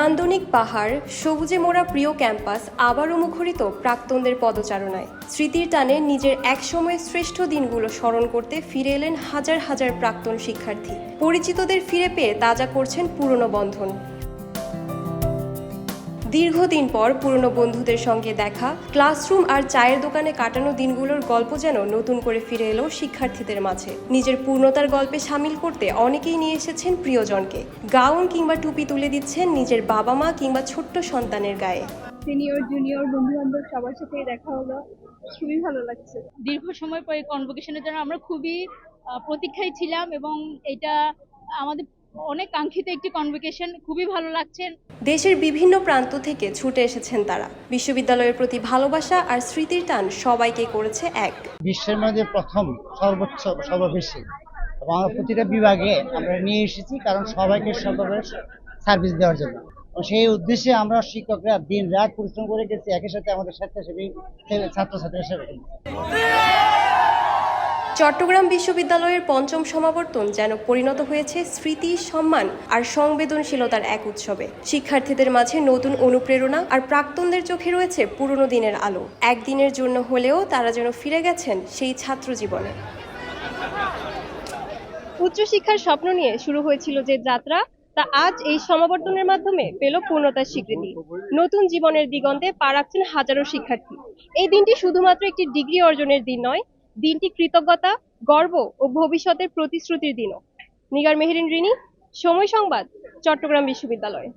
নান্দনিক পাহাড়, সবুজে মোড়া প্রিয় ক্যাম্পাস আবারও মুখরিত প্রাক্তনদের পদচারণায়। স্মৃতির টানে নিজের একসময়ের শ্রেষ্ঠ দিনগুলো স্মরণ করতে ফিরে এলেন হাজার হাজার প্রাক্তন শিক্ষার্থী। পরিচিতদের ফিরে পেয়ে তাজা করছেন পুরনো বন্ধন। দীর্ঘদিন পর পুরনো বন্ধুদের সঙ্গে দেখা, ক্লাসরুম আর চায়ের দোকানে কাটানো দিনগুলোর গল্প যেন নতুন করে ফিরে এলো শিক্ষার্থীদের মাঝে। নিজের পূর্ণতার গল্পে সামিল করতে অনেকেই নিয়ে এসেছেন প্রিয়জনকে। গাউন কিংবা টুপি তুলে দিচ্ছেন নিজের বাবা মা কিংবা ছোট্ট সন্তানের গায়ে। সিনিয়র জুনিয়র বন্ধু বান্ধব সবার সাথেই দেখা হলো, খুবই ভালো লাগছে। দীর্ঘ সময় পরে কনভোকেশনের জন্য আমরা খুবই প্রতীক্ষায় ছিলাম এবং এটা আমাদের অনেক কাঙ্ক্ষিত একটি কনভোকেশন, খুবই ভালো লাগছে। দেশের বিভিন্ন প্রান্ত থেকে ছুটে এসেছেন তারা। বিশ্ববিদ্যালয়ের প্রতি ভালোবাসা আর স্মৃতির টান সবাইকে করেছে এক। বিশ্বের মধ্যে প্রথম সর্বোচ্চ সর্ববেশি এবং আমরা প্রতিটা বিভাগে আমরা নিয়ে এসেছি, কারণ সবাইকে সর্বশেষ সার্ভিস দেওয়ার জন্য। সেই উদ্দেশ্যে আমরা শিক্ষকরা দিন রাত পরিশ্রম করে গেছি, একই সাথে আমাদের স্বেচ্ছাসেবী ছাত্রছাত্রীরা সেবা করি। চট্টগ্রাম বিশ্ববিদ্যালয়ের পঞ্চম সমাবর্তন যেন পরিণত হয়েছে স্মৃতি, সম্মান আর সংবেদনশীলতার এক উৎসবে। শিক্ষার্থীদের মাঝে নতুন অনুপ্রেরণা আর প্রাক্তনদের চোখে রয়েছে পুরনো দিনের আলো। একদিনের জন্য হলেও তারা যেন ফিরে গেছেন সেই ছাত্র জীবনে। উচ্চশিক্ষার স্বপ্ন নিয়ে শুরু হয়েছিল যে যাত্রা, তা আজ এই সমাবর্তনের মাধ্যমে পেল পূর্ণতার স্বীকৃতি। নতুন জীবনের দিগন্তে পা রাখছেন হাজারো শিক্ষার্থী। এই দিনটি শুধুমাত্র একটি ডিগ্রি অর্জনের দিন নয়, দিনটি কৃতজ্ঞতা, গর্ব ও ভবিষ্যতের প্রতিশ্রুতির দিনও। নিগার মেহেরিন রিনি, সময় সংবাদ, চট্টগ্রাম বিশ্ববিদ্যালয়।